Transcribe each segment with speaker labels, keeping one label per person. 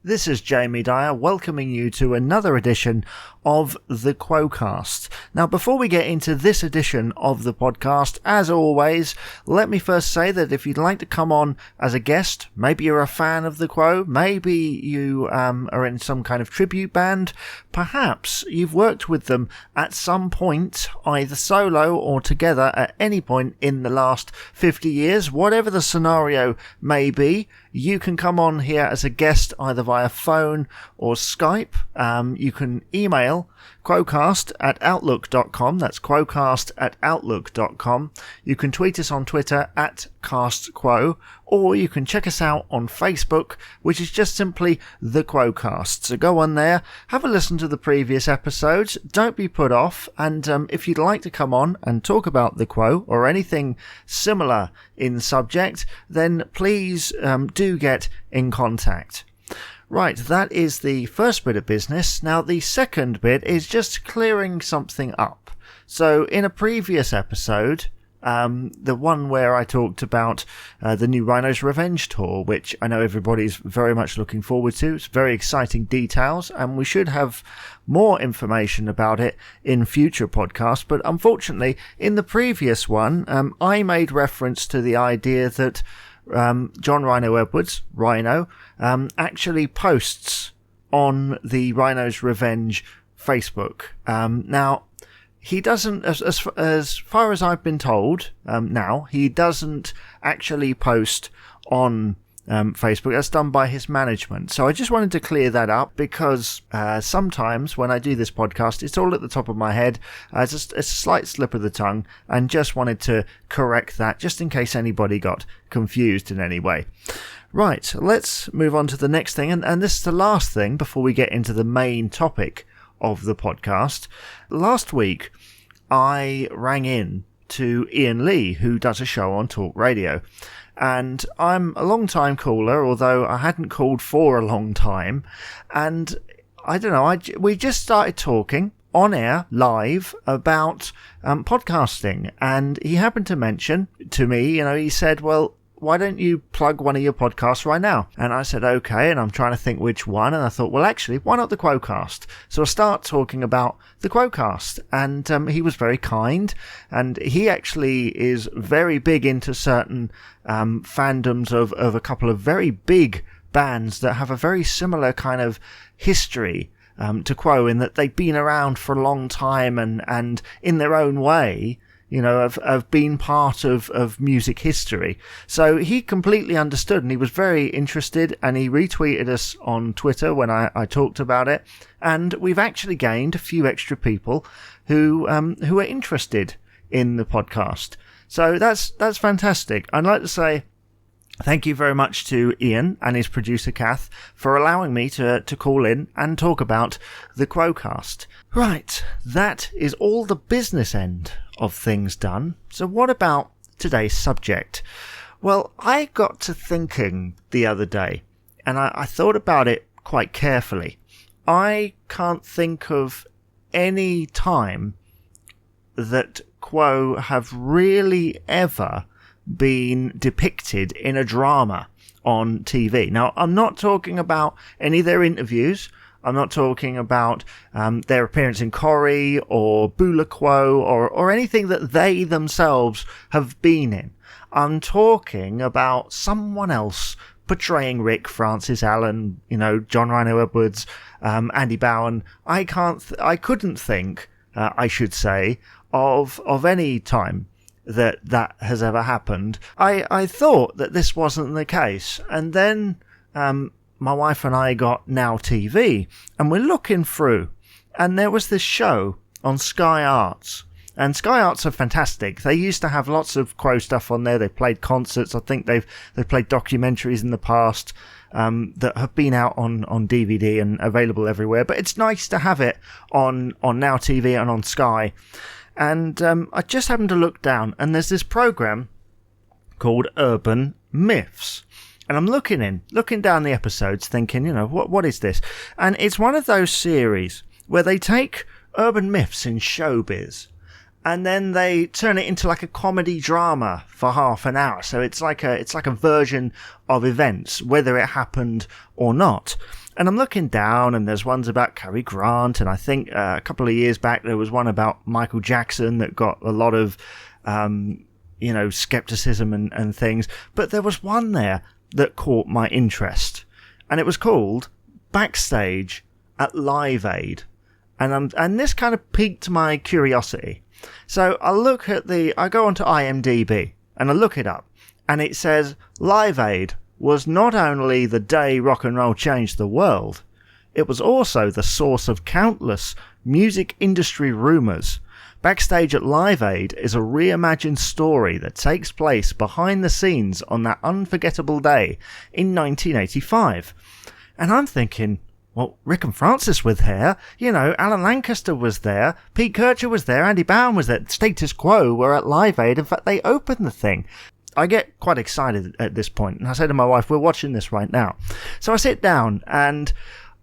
Speaker 1: This is Jamie Dyer welcoming you to another edition of the Quo-Cast. Now, before we get into this edition of the podcast, as always, let me first say that if you'd like to come on as a guest, maybe you're a fan of the Quo, maybe you are in some kind of tribute band, perhaps you've worked with them at some point, either solo or together at any point in the last 50 years, whatever the scenario may be, you can come on here as a guest either via phone or Skype. You can email Quo-Cast@outlook.com. That's Quo-Cast@outlook.com. You can tweet us on Twitter @CastQuo, or you can check us out on Facebook, which is just simply the Quo-Cast. So go on there, have a listen to the previous episodes, don't be put off, and if you'd like to come on and talk about the Quo or anything similar in subject, then please do get in contact. Right, that is the first bit of business. Now, the second bit is just clearing something up. So, in a previous episode, the one where I talked about the new Rhino's Revenge tour, which I know everybody's very much looking forward to. It's very exciting details, and we should have more information about it in future podcasts. But unfortunately, in the previous one, I made reference to the idea that John Rhino Edwards, Rhino, actually posts on the Rhino's Revenge Facebook. Now, he doesn't, as far as I've been told, now, he doesn't actually post on Facebook. That's done by his management. So I just wanted to clear that up because sometimes when I do this podcast, it's all at the top of my head. It's a slight slip of the tongue, and just wanted to correct that just in case anybody got confused in any way. Right, let's move on to the next thing. And this is the last thing before we get into the main topic of the podcast. Last week, I rang in to Ian Lee, who does a show on Talk Radio. And I'm a long time caller, although I hadn't called for a long time. And I don't know, we just started talking on air, live, about podcasting. And he happened to mention to me, he said, well, why don't you plug one of your podcasts right now? And I said, okay, and I'm trying to think which one. And I thought, well, actually, why not the Quo-Cast? So I start talking about the Quo-Cast, and he was very kind, and he actually is very big into certain fandoms of a couple of very big bands that have a very similar kind of history to Quo, in that they've been around for a long time and in their own way, have been part of music history. So he completely understood, and he was very interested, and he retweeted us on Twitter when I talked about it. And we've actually gained a few extra people who are interested in the podcast. So that's fantastic. I'd like to say thank you very much to Ian and his producer Kath for allowing me to call in and talk about the Quo-Cast. Right, that is all the business end of things done. So what about today's subject? Well, I got to thinking the other day, and I thought about it quite carefully. I can't think of any time that Quo have really ever been depicted in a drama on TV. Now, I'm not talking about any of their interviews. I'm not talking about their appearance in Corrie or Bula Quo or anything that they themselves have been in. I'm talking about someone else portraying Rick, Francis Allen, John Rhino Edwards, Andy Bowen. I couldn't think, I should say, of any time that has ever happened. I thought that this wasn't the case, and then my wife and I got Now TV, and we're looking through, and there was this show on Sky Arts, and Sky Arts are fantastic. They used to have lots of Quo stuff on there. They played concerts. I think they've played documentaries in the past that have been out on DVD and available everywhere. But it's nice to have it on Now TV and on Sky. And I just happened to look down, and there's this program called Urban Myths. And I'm looking down the episodes thinking, what is this? And it's one of those series where they take urban myths in showbiz and then they turn it into like a comedy drama for half an hour. So it's like a version of events, whether it happened or not. And I'm looking down, and there's ones about Cary Grant, and I think a couple of years back there was one about Michael Jackson that got a lot of skepticism and things. But there was one there that caught my interest, and it was called Backstage at Live Aid. And this kind of piqued my curiosity. So I go onto IMDb and I look it up, and it says Live Aid was not only the day rock and roll changed the world, it was also the source of countless music industry rumours. Backstage at Live Aid is a reimagined story that takes place behind the scenes on that unforgettable day in 1985. And I'm thinking, well, Rick and Francis were there, Alan Lancaster was there, Pete Kircher was there, Andy Bowen was there, Status Quo were at Live Aid. In fact, they opened the thing. I get quite excited at this point, and I say to my wife, we're watching this right now. So I sit down, and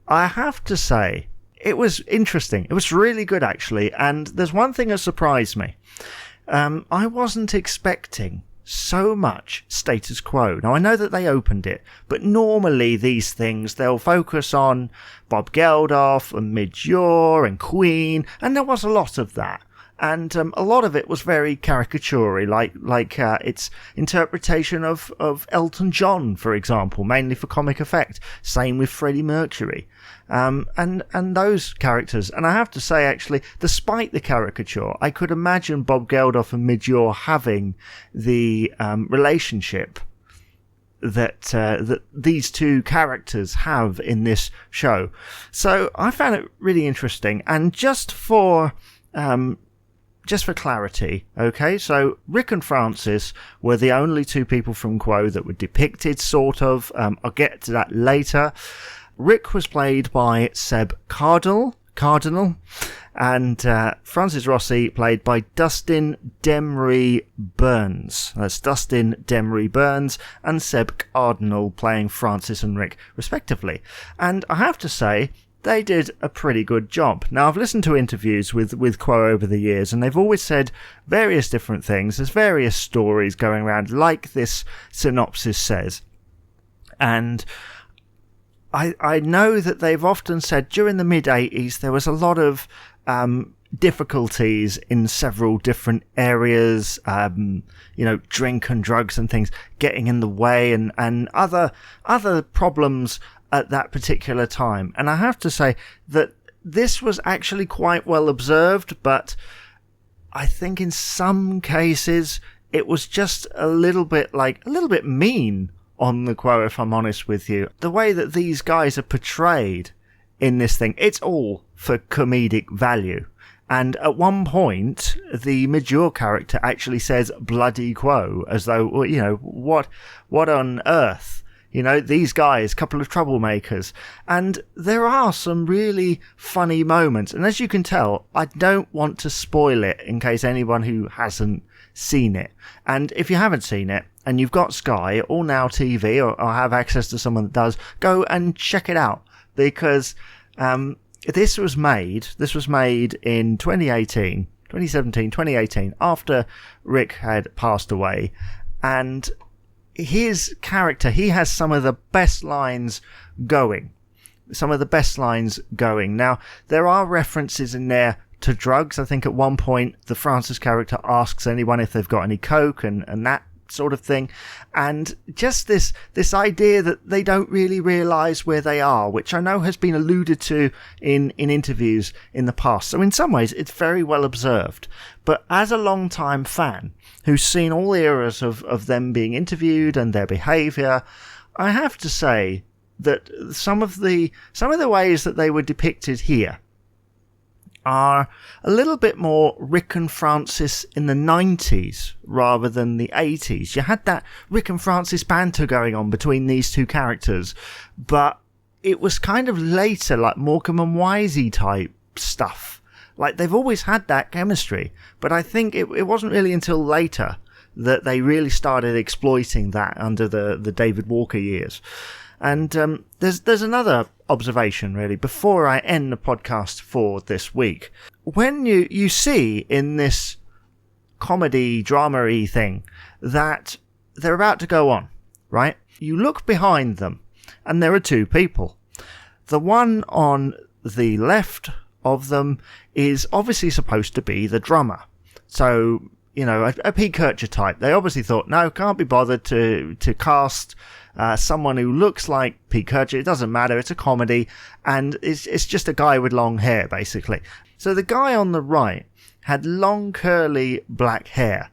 Speaker 1: I have to say, it was interesting. It was really good, actually, and there's one thing that surprised me. I wasn't expecting so much Status Quo. Now, I know that they opened it, but normally these things, they'll focus on Bob Geldof and Midge Ure and Queen, and there was a lot of that. And a lot of it was very caricature-y, like its interpretation of Elton John, for example, mainly for comic effect. Same with Freddie Mercury. And those characters. And I have to say, actually, despite the caricature, I could imagine Bob Geldof and Midge Ure having the relationship that these two characters have in this show. So I found it really interesting. And just for clarity, okay, so Rick and Francis were the only two people from Quo that were depicted, sort of. I'll get to that later. Rick was played by Seb Cardinal, and Francis Rossi played by Dustin Demry Burns. That's Dustin Demry Burns and Seb Cardinal playing Francis and Rick, respectively. And I have to say, they did a pretty good job. Now, I've listened to interviews with Quo over the years, and they've always said various different things. There's various stories going around, like this synopsis says. And I know that they've often said during the mid-'80s there was a lot of difficulties in several different areas, drink and drugs and things getting in the way, and other problems at that particular time. And I have to say that this was actually quite well observed, but I think in some cases it was just a little bit mean on the Quo, if I'm honest with you. The way that these guys are portrayed in this thing, it's all for comedic value. And at one point, the Midge Ure character actually says bloody Quo, as though, what on earth? These guys, couple of troublemakers. And there are some really funny moments. And as you can tell, I don't want to spoil it in case anyone who hasn't seen it. And if you haven't seen it, and you've got Sky or Now TV, or have access to someone that does, go and check it out. Because this was made in 2018, after Rick had passed away. And his character, he has some of the best lines going. Now, there are references in there to drugs. I think at one point the Francis character asks anyone if they've got any coke and that sort of thing. And just this idea that they don't really realise where they are, which I know has been alluded to in interviews in the past. So in some ways it's very well observed. But as a long-time fan who's seen all eras of them being interviewed and their behaviour, I have to say that some of the ways that they were depicted here are a little bit more Rick and Francis in the 90s rather than the 80s. You had that Rick and Francis banter going on between these two characters, but it was kind of later, like Morecambe and Wisey type stuff. Like, they've always had that chemistry, but I think it wasn't really until later that they really started exploiting that under the David Walker years. And there's another observation, really, before I end the podcast for this week. When you see in this comedy, drama-y thing that they're about to go on, right? You look behind them, and there are two people. The one on the left of them is obviously supposed to be the drummer. So, you know, a Pete Kircher type. They obviously thought, no, can't be bothered to cast someone who looks like Pete Kircher. It doesn't matter. It's a comedy, and it's just a guy with long hair, basically. So the guy on the right had long, curly black hair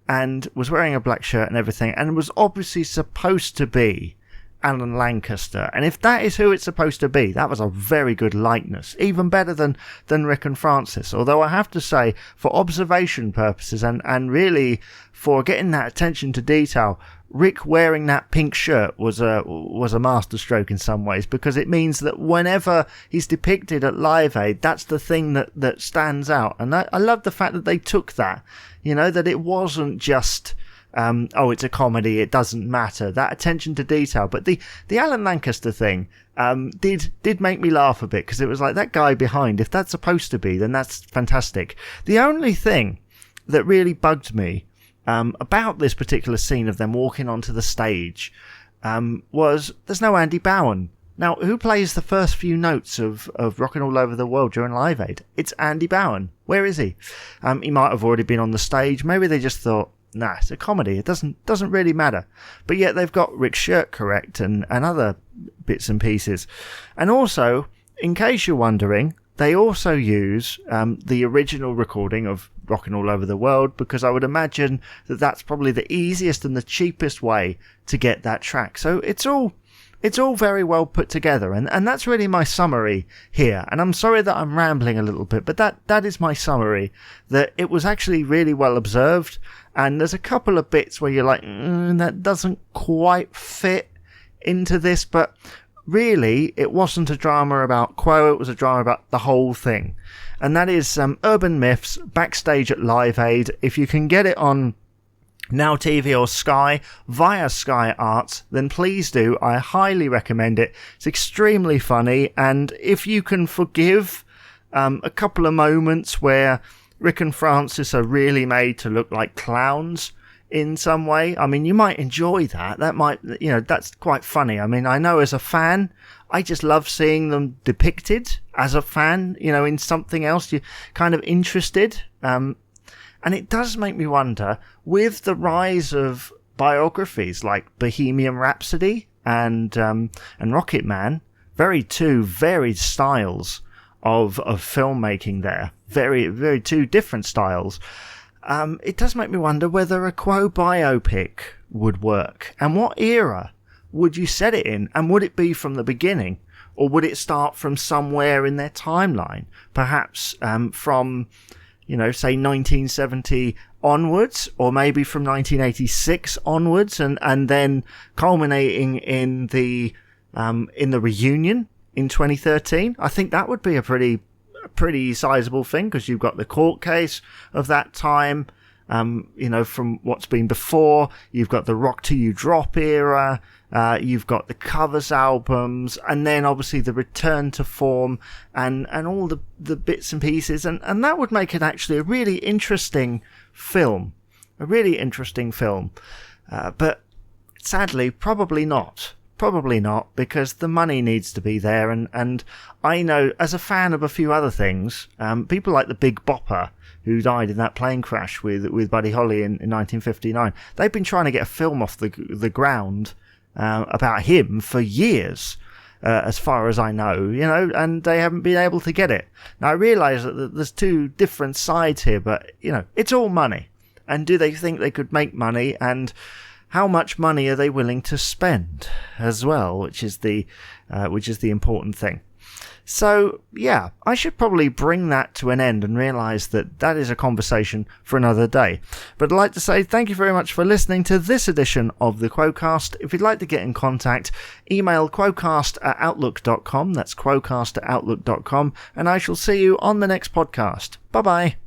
Speaker 1: and was wearing a black shirt and everything, and was obviously supposed to be Alan Lancaster. And if that is who it's supposed to be, that was a very good likeness, even better than Rick and Francis. Although I have to say, for observation purposes and really for getting that attention to detail, Rick wearing that pink shirt was a masterstroke in some ways, because it means that whenever he's depicted at Live Aid, that's the thing that stands out. And I love the fact that they took that, you know, that it wasn't just it's a comedy, it doesn't matter, that attention to detail. But the Alan Lancaster thing did make me laugh a bit, because it was like, that guy behind, if that's supposed to be, then that's fantastic. The only thing that really bugged me about this particular scene of them walking onto the stage was there's no Andy Bowen. Now, who plays the first few notes of Rockin' All Over the World during Live Aid? It's Andy Bowen. Where is he? He might have already been on the stage. Maybe they just thought, nah, it's a comedy, it doesn't really matter. But yet they've got Rick's shirt correct and other bits and pieces. And also, in case you're wondering, they also use the original recording of Rockin' All Over the World, because I would imagine that that's probably the easiest and the cheapest way to get that track. So it's all very well put together, and that's really my summary here. And I'm sorry that I'm rambling a little bit, but that is my summary, that it was actually really well observed, and there's a couple of bits where you're like, that doesn't quite fit into this, but really it wasn't a drama about Quo, it was a drama about the whole thing. And that is Urban Myths, Backstage at Live Aid. If you can get it on Now TV or Sky, via Sky Arts, then please do. I highly recommend it. It's extremely funny, and if you can forgive a couple of moments where Rick and Francis are really made to look like clowns in some way, I mean, you might enjoy that. That might, you know, that's quite funny. I mean, I know as a fan, I just love seeing them depicted as a fan, you know, in something else. You're kind of interested. And it does make me wonder, with the rise of biographies like Bohemian Rhapsody and Rocket Man, two varied styles of filmmaking there, very two different styles. It does make me wonder whether a Quo biopic would work, and what era would you set it in, and would it be from the beginning, or would it start from somewhere in their timeline, perhaps from, you know, say 1970 onwards, or maybe from 1986 onwards, and then culminating in the reunion in 2013. I think that would be a pretty sizable thing, because you've got the court case of that time, you know, from what's been before. You've got the Rock Till You Drop era. You've got the covers albums, and then obviously the return to form and all the bits and pieces. And that would make it actually a really interesting film. But sadly, probably not, because the money needs to be there. And I know, as a fan of a few other things, people like the Big Bopper, who died in that plane crash with Buddy Holly in 1959, they've been trying to get a film off the ground about him for years, as far as I know, you know, and they haven't been able to get it. Now, I realise that there's two different sides here, but, you know, it's all money. And do they think they could make money, and how much money are they willing to spend as well, which is the important thing. So, yeah, I should probably bring that to an end and realise that is a conversation for another day. But I'd like to say thank you very much for listening to this edition of the Quo-Cast. If you'd like to get in contact, email quocast@outlook.com. That's quocast@outlook.com. And I shall see you on the next podcast. Bye-bye.